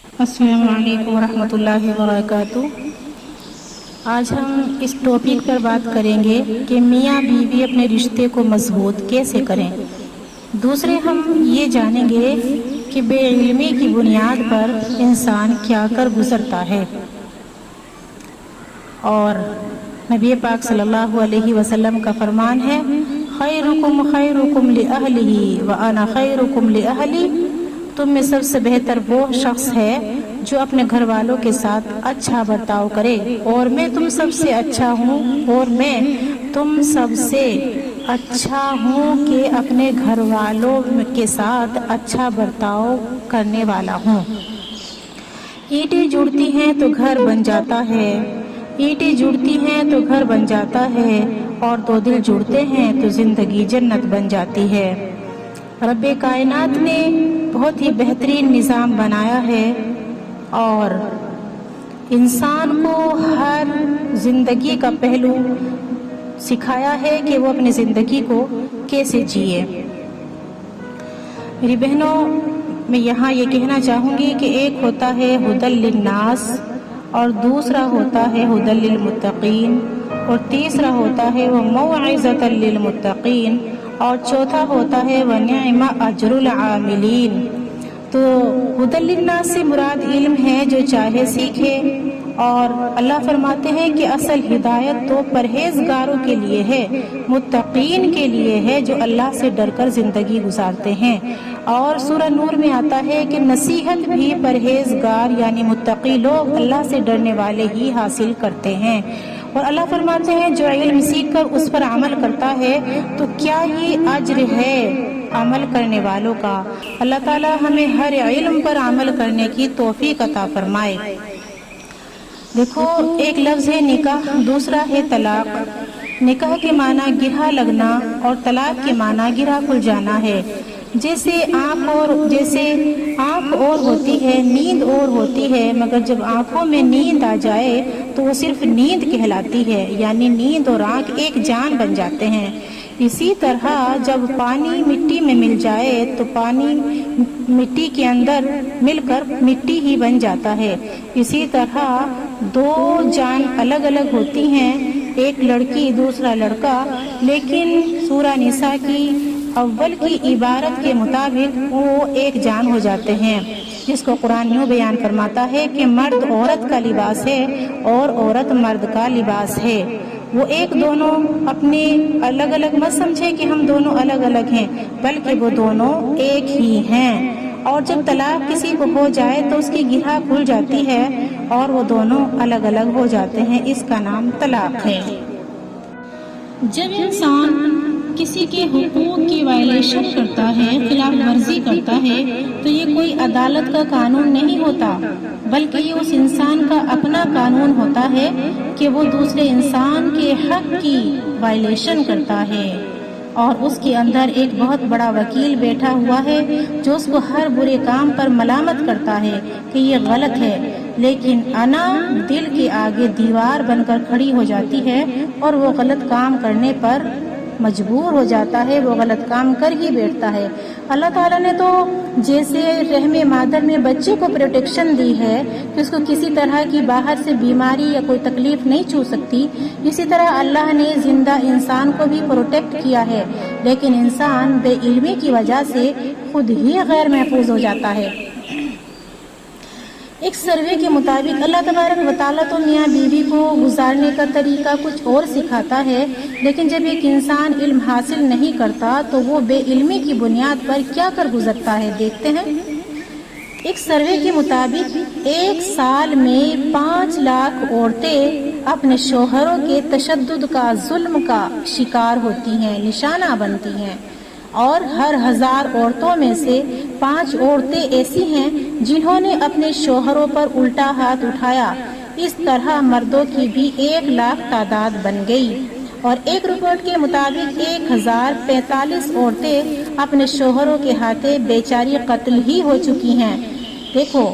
السلام علیکم ورحمۃ اللہ وبرکاتہ۔ آج ہم اس ٹاپک پر بات کریں گے کہ میاں بیوی اپنے رشتے کو مضبوط کیسے کریں۔ دوسرے ہم یہ جانیں گے کہ بے علمی کی بنیاد پر انسان کیا کر گزرتا ہے، اور نبی پاک صلی اللہ علیہ وسلم کا فرمان ہے خیرکم خیرکم لأہلہ وانا خیرکم لأہلی، تم میں سب سے بہتر وہ شخص ہے جو اپنے گھر والوں کے ساتھ اچھا برتاؤ کرے، اور میں تم سب سے اچھا ہوں، اور میں تم سب سے اچھا ہوں کہ اپنے گھر والوں کے ساتھ اچھا برتاؤ کرنے والا ہوں۔ اینٹیں جڑتی ہیں تو گھر بن جاتا ہے، اینٹیں جڑتی ہیں تو گھر بن جاتا ہے، اور دو دل جڑتے ہیں تو زندگی جنت بن جاتی ہے۔ رب کائنات نے بہت ہی بہترین نظام بنایا ہے، اور انسان کو ہر زندگی کا پہلو سکھایا ہے کہ وہ اپنی زندگی کو کیسے جیے۔ میری بہنوں، میں یہاں یہ کہنا چاہوں گی کہ ایک ہوتا ہے ہدی للناس، اور دوسرا ہوتا ہے ہدی للمتقین، اور تیسرا ہوتا ہے وموعظۃ للمتقین، اور چوتھا ہوتا ہے وَنِعْمَ أَجْرُ الْعَامِلِينَ۔ تو ہدی للناس سے مراد علم ہے، جو چاہے سیکھے، اور اللہ فرماتے ہیں کہ اصل ہدایت تو پرہیزگاروں کے لیے ہے، متقین کے لیے ہے، جو اللہ سے ڈر کر زندگی گزارتے ہیں۔ اور سورہ نور میں آتا ہے کہ نصیحت بھی پرہیزگار یعنی متقی لوگ اللہ سے ڈرنے والے ہی حاصل کرتے ہیں۔ اور اللہ فرماتے ہیں جو علم سیکھ کر اس پر عمل کرتا ہے تو کیا ہی اجر ہے عمل کرنے والوں کا۔ اللہ تعالی ہمیں ہر علم پر عمل کرنے کی توفیق عطا فرمائے۔ دیکھو، ایک لفظ ہے نکاح، دوسرا ہے طلاق۔ نکاح کے معنی گرہ لگنا، اور طلاق کے معنی گرہ کھل جانا ہے۔ جیسے آنکھ اور ہوتی ہے، نیند اور ہوتی ہے، مگر جب آنکھوں میں نیند آ جائے تو وہ صرف نیند کہلاتی ہے، یعنی نیند اور آنکھ ایک جان بن جاتے ہیں۔ اسی طرح جب پانی مٹی میں مل جائے تو پانی مٹی کے اندر مل کر مٹی ہی بن جاتا ہے۔ اسی طرح دو جان الگ الگ ہوتی ہیں، ایک لڑکی دوسرا لڑکا، لیکن سورہ نساء کی اول کی عبارت کے مطابق وہ ایک جان ہو جاتے ہیں، جس کو قرآن یوں بیان فرماتا ہے کہ مرد عورت کا لباس ہے اور عورت مرد کا لباس ہے۔ وہ ایک دونوں اپنے الگ الگ مت سمجھے کہ ہم دونوں الگ الگ ہیں، بلکہ وہ دونوں ایک ہی ہیں۔ اور جب طلاق کسی کو ہو جائے تو اس کی گرہ کھل جاتی ہے اور وہ دونوں الگ الگ ہو جاتے ہیں، اس کا نام طلاق ہے۔ جب انسان کسی کے حقوق کی وائلیشن کرتا ہے، خلاف ورزی کرتا ہے، تو یہ کوئی عدالت کا قانون نہیں ہوتا، بلکہ یہ اس انسان کا اپنا قانون ہوتا ہے کہ وہ دوسرے انسان کے حق کی وائلیشن کرتا ہے، اور اس کے اندر ایک بہت بڑا وکیل بیٹھا ہوا ہے جو اس کو ہر برے کام پر ملامت کرتا ہے کہ یہ غلط ہے، لیکن انا دل کے آگے دیوار بن کر کھڑی ہو جاتی ہے اور وہ غلط کام کرنے پر مجبور ہو جاتا ہے، وہ غلط کام کر ہی بیٹھتا ہے۔ اللہ تعالیٰ نے تو جیسے رحم مادر میں بچے کو پروٹیکشن دی ہے کہ اس کو کسی طرح کی باہر سے بیماری یا کوئی تکلیف نہیں چھو سکتی، اسی طرح اللہ نے زندہ انسان کو بھی پروٹیکٹ کیا ہے، لیکن انسان بے علمی کی وجہ سے خود ہی غیر محفوظ ہو جاتا ہے۔ ایک سروے کے مطابق اللہ تبارک و تعالیٰ تو میاں بیوی کو گزارنے کا طریقہ کچھ اور سکھاتا ہے، لیکن جب ایک انسان علم حاصل نہیں کرتا تو وہ بے علمی کی بنیاد پر کیا کر گزرتا ہے، دیکھتے ہیں۔ ایک سروے کے مطابق ایک سال میں 5 لاکھ عورتیں اپنے شوہروں کے تشدد کا، ظلم کا شکار ہوتی ہیں، نشانہ بنتی ہیں، اور ہر 1000 عورتوں میں سے 5 عورتیں ایسی ہیں جنہوں نے اپنے شوہروں پر الٹا ہاتھ اٹھایا۔ اس طرح مردوں کی بھی 1 لاکھ تعداد بن گئی، اور ایک رپورٹ کے مطابق 1045 عورتیں اپنے شوہروں کے ہاتھے بیچاری قتل ہی ہو چکی ہیں۔ دیکھو،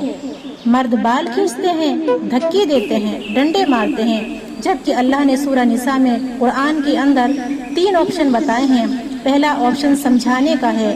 مرد بال کھینچتے ہیں، دھکے دیتے ہیں، ڈنڈے مارتے ہیں، جبکہ اللہ نے سورہ نساء میں قرآن کے اندر 3 آپشن بتائے ہیں۔ پہلا آپشن سمجھانے کا ہے